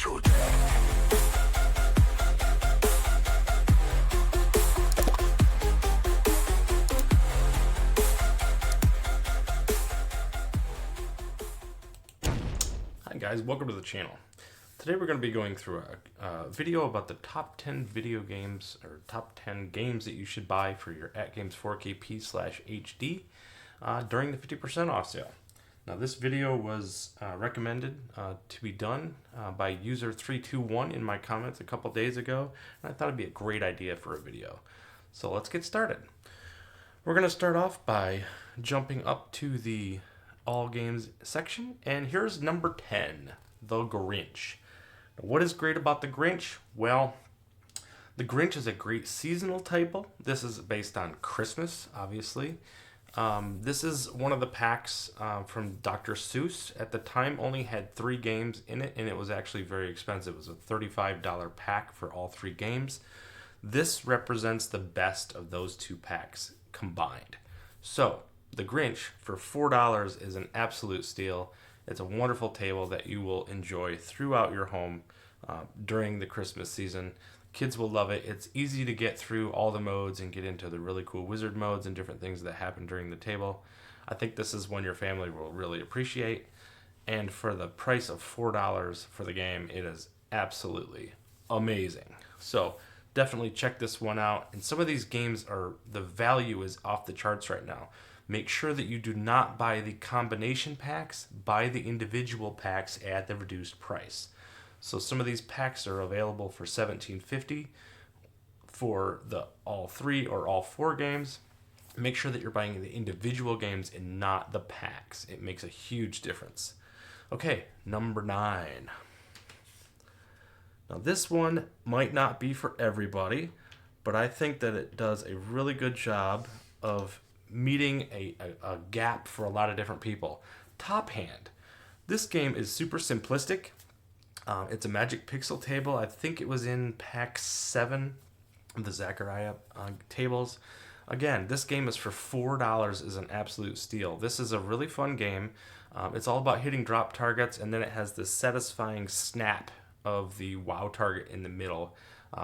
Hi guys, welcome to the channel. Today we're going to be going through a video about the top 10 video games, or top 10 games that you should buy for your Atgames 4KP/HD during the 50% off sale. Now this video was recommended to be done by user321 in my comments a couple days ago, and I thought it'd be a great idea for a video. So let's get started. We're going to start off by jumping up to the All Games section, and here's number 10, The Grinch. Now, what is great about The Grinch? Well, The Grinch is a great seasonal title. This is based on Christmas, obviously. This is one of the packs from Dr. Seuss. At the time, only had 3 games in it, and it was actually very expensive. It was a $35 pack for all 3 games. This represents the best of those 2 packs combined. So, The Grinch for $4 is an absolute steal. It's a wonderful table that you will enjoy throughout your home during the Christmas season. Kids will love it. It's easy to get through all the modes and get into the really cool wizard modes and different things that happen during the table. I think this is one your family will really appreciate. And for the price of $4 for the game, it is absolutely amazing. So definitely check this one out. And some of these games the value is off the charts right now. Make sure that you do not buy the combination packs, buy the individual packs at the reduced price. So some of these packs are available for $17.50 for the all 3 or all 4 games. Make sure that you're buying the individual games and not the packs. It makes a huge difference. Okay, number 9. Now this one might not be for everybody, but I think that it does a really good job of meeting a gap for a lot of different people. Top Hand. This game is super simplistic. It's a magic pixel table. I think it was in pack 7 of the Zankor tables. Again, this game is for $4 is an absolute steal. This is a really fun game. It's all about hitting drop targets, and then it has this satisfying snap of the wow target in the middle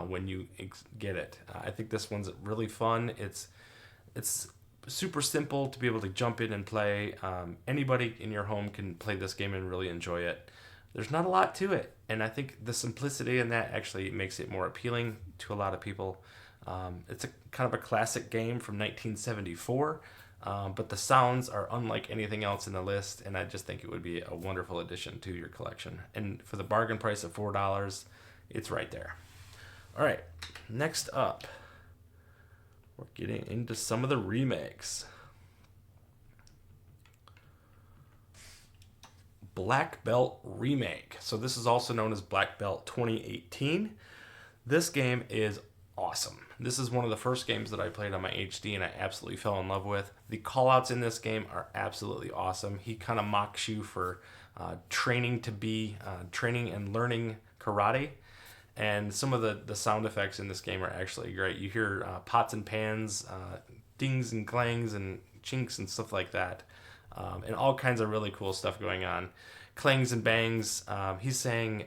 when you get it. I think this one's really fun. It's super simple to be able to jump in and play. Anybody in your home can play this game and really enjoy it. There's not a lot to it, and I think the simplicity in that actually makes it more appealing to a lot of people. It's a kind of a classic game from 1974, but the sounds are unlike anything else in the list, and I just think it would be a wonderful addition to your collection. And for the bargain price of $4, it's right there. All right, next up, we're getting into some of the remakes. Black Belt Remake. So this is also known as Black Belt 2018. This game is awesome. This is one of the first games that I played on my HD and I absolutely fell in love with. The callouts in this game are absolutely awesome. He kind of mocks you for training and learning karate. And some of the sound effects in this game are actually great. You hear pots and pans, dings and clangs and chinks and stuff like that. And all kinds of really cool stuff going on. Clangs and bangs. He's saying,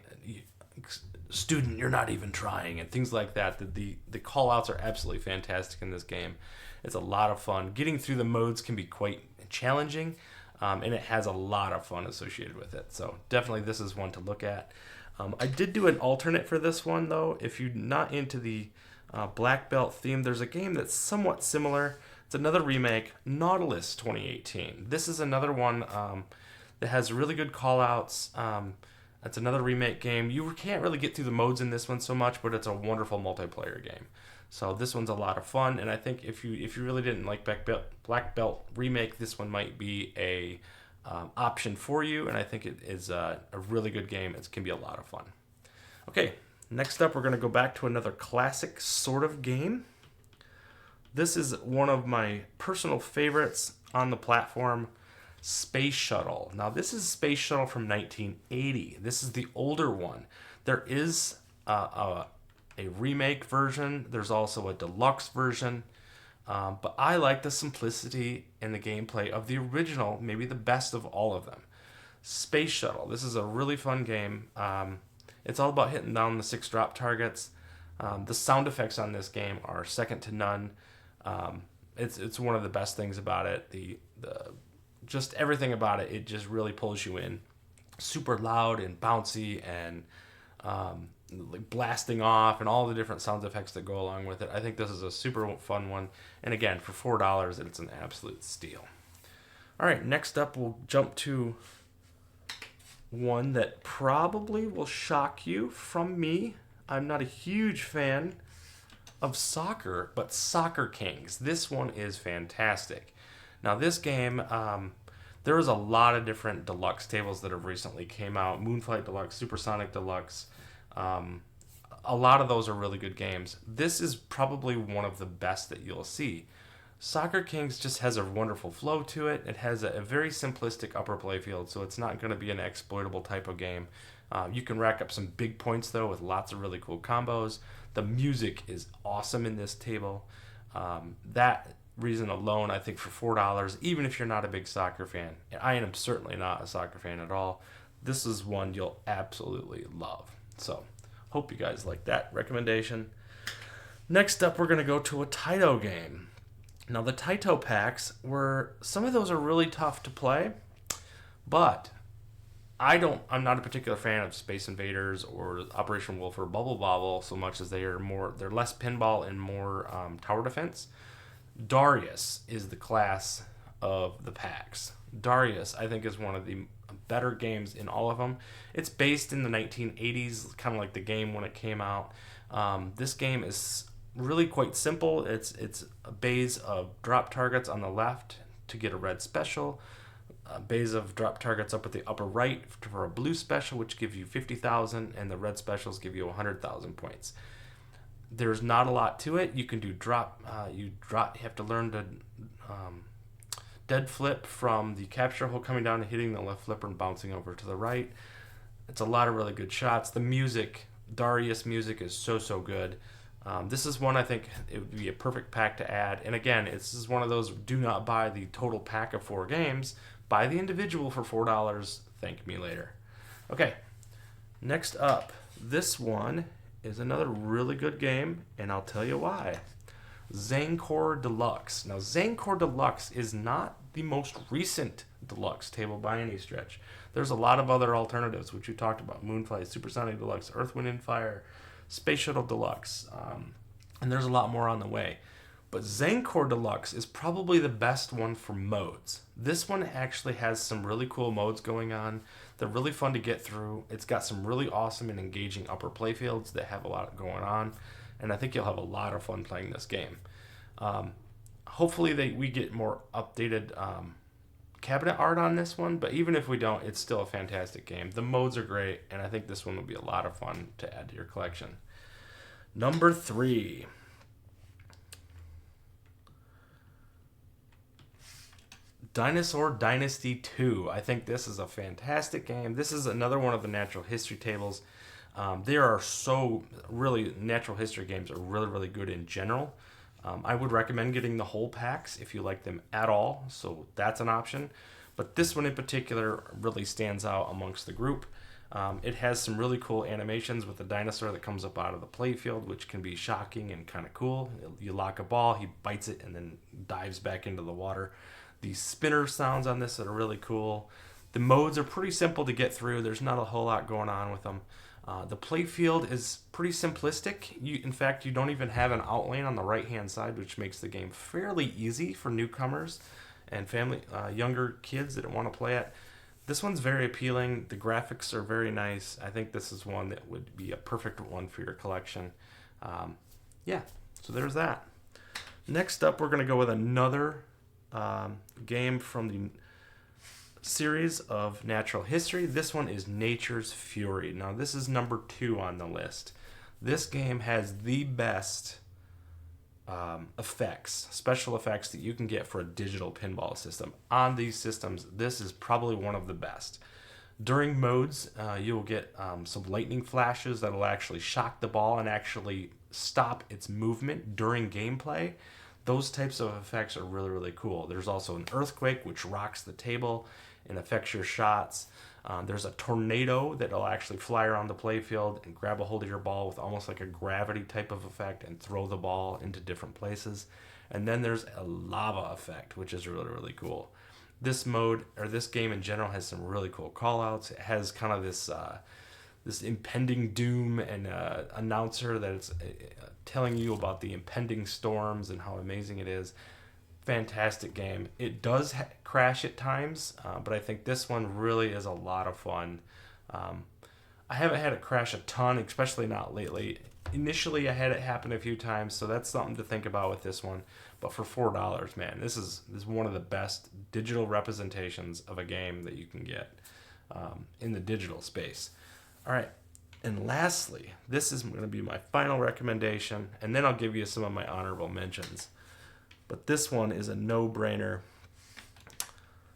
student, you're not even trying, and things like that. The call-outs are absolutely fantastic in this game. It's a lot of fun. Getting through the modes can be quite challenging, and it has a lot of fun associated with it. So definitely this is one to look at. I did do an alternate for this one, though. If you're not into the Black Belt theme, there's a game that's somewhat similar. It's another remake, Nautilus 2018. This is another one that has really good call-outs. It's another remake game. You can't really get through the modes in this one so much, but it's a wonderful multiplayer game. So this one's a lot of fun, and I think if you really didn't like Black Belt Remake, this one might be a option for you, and I think it is a really good game. It can be a lot of fun. Okay, next up we're going to go back to another classic sort of game. This is one of my personal favorites on the platform, Space Shuttle. Now this is Space Shuttle from 1980. This is the older one. There is a remake version. There's also a deluxe version. But I like the simplicity and the gameplay of the original, maybe the best of all of them. Space Shuttle. This is a really fun game. It's all about hitting down the 6 drop targets. The sound effects on this game are second to none. It's one of the best things about it. The just everything about it, it just really pulls you in. Super loud and bouncy and like blasting off and all the different sound effects that go along with it. I think this is a super fun one. And again, for $4, it's an absolute steal. All right, next up we'll jump to one that probably will shock you from me. I'm not a huge fan of soccer, but Soccer Kings. This one is fantastic. Now this game, there is a lot of different deluxe tables that have recently came out. Moonflight Deluxe, SuperSonic Deluxe. A lot of those are really good games. This is probably one of the best that you'll see. Soccer Kings just has a wonderful flow to it. It has a very simplistic upper playfield, so it's not going to be an exploitable type of game. You can rack up some big points, though, with lots of really cool combos. The music is awesome in this table. That reason alone, I think for $4, even if you're not a big soccer fan, and I am certainly not a soccer fan at all, this is one you'll absolutely love. So, hope you guys like that recommendation. Next up, we're going to go to a Taito game. Now, the Taito packs some of those are really tough to play, but I'm not a particular fan of Space Invaders or Operation Wolf or Bubble Bobble so much as they're less pinball and more tower defense. Darius is the class of the packs. Darius, I think, is one of the better games in all of them. It's based in the 1980s, kind of like the game when it came out. This game is really quite simple. It's a bays of drop targets on the left to get a red special, a bays of drop targets up at the upper right for a blue special, which gives you 50,000, and the red specials give you 100,000 points. There's not a lot to it. You can do drop. You have to learn to dead flip from the capture hole coming down and hitting the left flipper and bouncing over to the right. It's a lot of really good shots. The music, Darius music, is so good. This is one I think it would be a perfect pack to add. And again, this is one of those, do not buy the total pack of 4 games. Buy the individual for $4. Thank me later. Okay, next up, this one is another really good game, and I'll tell you why. Zancor Deluxe. Now, Zancor Deluxe is not the most recent deluxe table by any stretch. There's a lot of other alternatives, which we talked about. Moonflight, SuperSonic Deluxe, Earth, Wind, and Fire, Space Shuttle Deluxe, and there's a lot more on the way. But Zancor Deluxe is probably the best one for modes. This one actually has some really cool modes going on. They're really fun to get through. It's got some really awesome and engaging upper playfields that have a lot going on, and I think you'll have a lot of fun playing this game. Hopefully we get more updated cabinet art on this one, but even if we don't, it's still a fantastic game. The modes are great, and I think this one will be a lot of fun to add to your collection. Number 3. Dinosaur Dynasty 2. I think this is a fantastic game. This is another one of the natural history tables. There are natural history games are really good in general. I would recommend getting the whole packs if you like them at all, so that's an option. But this one in particular really stands out amongst the group. It has some really cool animations with the dinosaur that comes up out of the playfield, which can be shocking and kind of cool. You lock a ball, he bites it, and then dives back into the water. The spinner sounds on this are really cool. The modes are pretty simple to get through. There's not a whole lot going on with them. The playfield is pretty simplistic. In fact, you don't even have an outlane on the right-hand side, which makes the game fairly easy for newcomers and younger kids that want to play it. This one's very appealing. The graphics are very nice. I think this is one that would be a perfect one for your collection. So there's that. Next up, we're going to go with another game from the series of natural history. This one is Nature's Fury. Now, this is number 2 on the list. This game has the best special effects that you can get for a digital pinball system. On these systems, this is probably one of the best. During modes, you'll get some lightning flashes that will actually shock the ball and actually stop its movement during gameplay. Those types of effects are really cool. There's also an earthquake, which rocks the table and affects your shots. There's a tornado that'll actually fly around the playfield and grab a hold of your ball with almost like a gravity type of effect and throw the ball into different places. And then there's a lava effect, which is really, really cool. This mode, or this game in general, has some really cool callouts. It has kind of this impending doom and announcer that it's telling you about the impending storms and how amazing it is. Fantastic game. It does crash at times, but I think this one really is a lot of fun. I haven't had it crash a ton, especially not lately. Initially, I had it happen a few times, so that's something to think about with this one. But for $4, man, this is one of the best digital representations of a game that you can get in the digital space. All right, and lastly, this is going to be my final recommendation, and then I'll give you some of my honorable mentions. But this one is a no-brainer.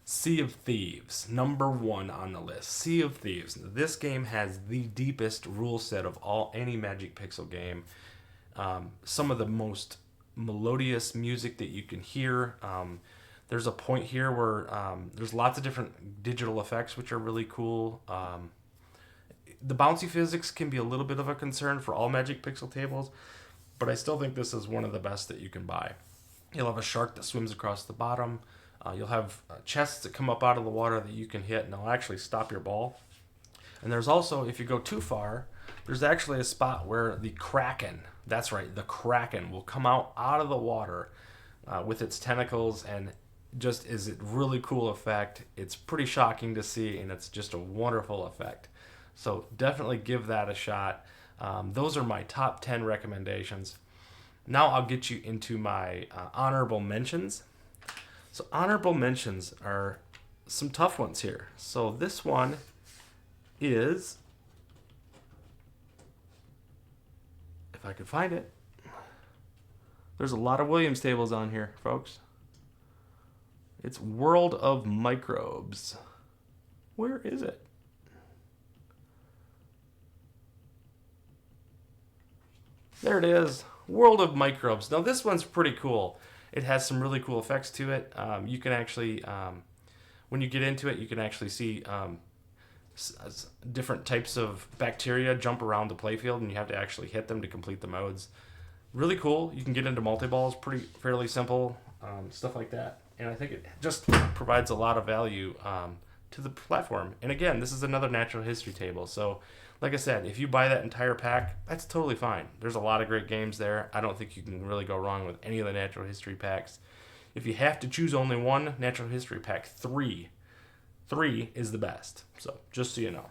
Sea of Thieves, number 1 on the list. Sea of Thieves. This game has the deepest rule set of any Magic Pixel game. Some of the most melodious music that you can hear. There's a point here where there's lots of different digital effects, which are really cool. The bouncy physics can be a little bit of a concern for all Magic Pixel tables, but I still think this is one of the best that you can buy. You'll have a shark that swims across the bottom. You'll have chests that come up out of the water that you can hit, and they'll actually stop your ball. And there's also, if you go too far, there's actually a spot where the Kraken, that's right, the Kraken will come out of the water with its tentacles, and just is a really cool effect. It's pretty shocking to see, and it's just a wonderful effect. So definitely give that a shot. Those are my top 10 recommendations. Now I'll get you into my honorable mentions. So honorable mentions are some tough ones here. So this one is, if I could find it, there's a lot of Williams tables on here, folks. It's World of Microbes. Where is it? There it is. World of Microbes. Now this one's pretty cool. It has some really cool effects to it. You can actually, when you get into it, you can actually see different types of bacteria jump around the playfield, and you have to actually hit them to complete the modes. Really cool. You can get into multi-balls, fairly simple, stuff like that. And I think it just provides a lot of value to the platform. And again, this is another natural history table. So like I said, if you buy that entire pack, that's totally fine. There's a lot of great games there. I don't think you can really go wrong with any of the natural history packs. If you have to choose only one, natural history pack 3 is the best. So just so you know.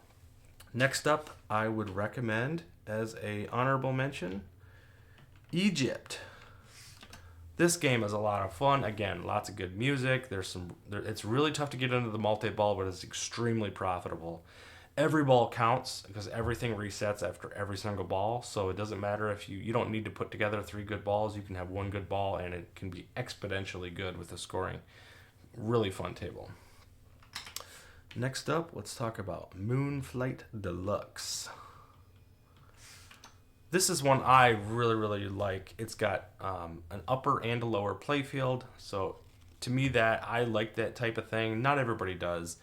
Next up, I would recommend as a honorable mention, Egypt. This game is a lot of fun. Again, lots of good music. It's really tough to get into the multi-ball, but it's extremely profitable. Every ball counts because everything resets after every single ball. So it doesn't matter if you don't need to put together 3 good balls. You can have 1 good ball, and it can be exponentially good with the scoring. Really fun table. Next up, let's talk about Moonflight Deluxe. This is one I really, really like. It's got an upper and a lower playfield. So to me, I like that type of thing. Not everybody does.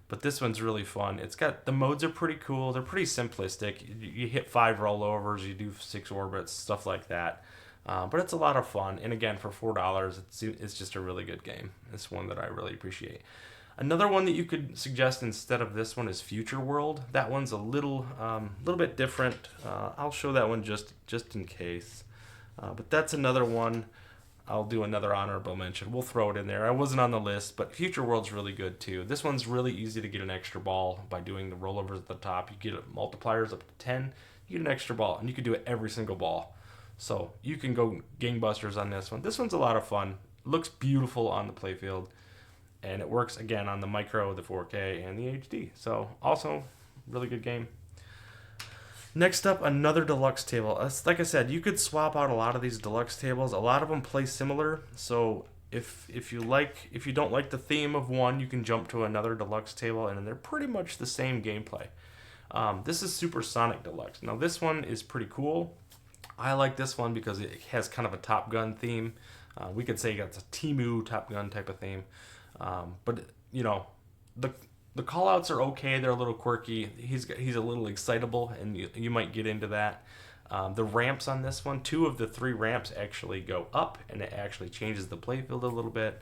But this one's really fun. The modes are pretty cool. They're pretty simplistic. You hit 5 rollovers, you do 6 orbits, stuff like that. But it's a lot of fun. And again, for $4, it's just a really good game. It's one that I really appreciate. Another one that you could suggest instead of this one is Future World. That one's a little bit different. I'll show that one just in case. But that's another one. I'll do another honorable mention. We'll throw it in there. I wasn't on the list, but Future World's really good too. This one's really easy to get an extra ball by doing the rollovers at the top. You get multipliers up to 10. You get an extra ball, and you can do it every single ball. So you can go gangbusters on this one. This one's a lot of fun. Looks beautiful on the playfield, and it works again on the micro, the 4K, and the HD. So also really good game. Next up, another deluxe table. Like I said, you could swap out a lot of these deluxe tables. A lot of them play similar. So if you don't like the theme of one, you can jump to another deluxe table, and they're pretty much the same gameplay. This is SuperSonic Deluxe. Now this one is pretty cool. I like this one because it has kind of a Top Gun theme. We could say it's a Temu Top Gun type of theme. But you know, The callouts are okay. They're a little quirky. He's a little excitable, and you might get into that. The ramps on this one, 2 of the 3 ramps actually go up, and it actually changes the playfield a little bit.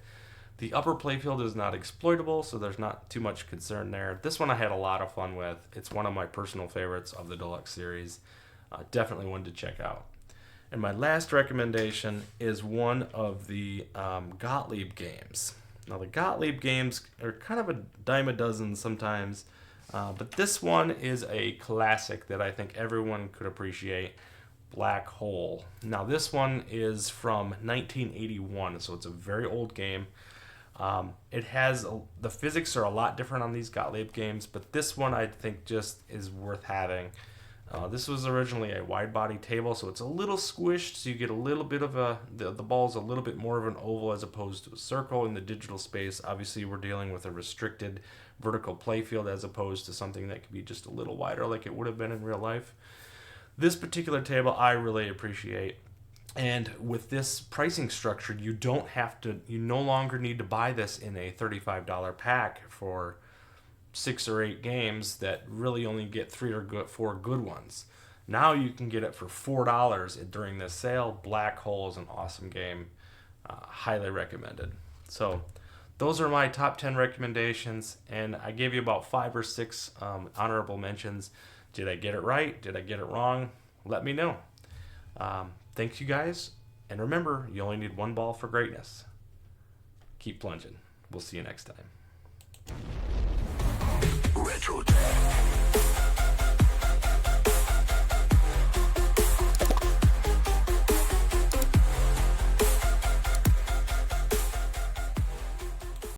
The upper playfield is not exploitable, so there's not too much concern there. This one I had a lot of fun with. It's one of my personal favorites of the Deluxe series. Definitely one to check out. And my last recommendation is one of the Gottlieb games. Now, the Gottlieb games are kind of a dime a dozen sometimes, but this one is a classic that I think everyone could appreciate. Black Hole. Now, this one is from 1981, so it's a very old game. It has the physics are a lot different on these Gottlieb games, but this one I think just is worth having. This was originally a wide body table, so it's a little squished, so you get a little bit of the ball's a little bit more of an oval as opposed to a circle in the digital space. Obviously, we're dealing with a restricted vertical playfield as opposed to something that could be just a little wider like it would have been in real life. This particular table I really appreciate. And with this pricing structure, you no longer need to buy this in a $35 pack for 6 or 8 games that really only get 3 or 4 good ones. Now you can get it for $4 during this sale. Black Hole is an awesome game. Highly recommended. So those are my top 10 recommendations, and I gave you about 5 or 6 honorable mentions. Did I get it right? Did I get it wrong? Let me know. Thanks, you guys. And remember, you only need one ball for greatness. Keep plunging. We'll see you next time. Retro Tech.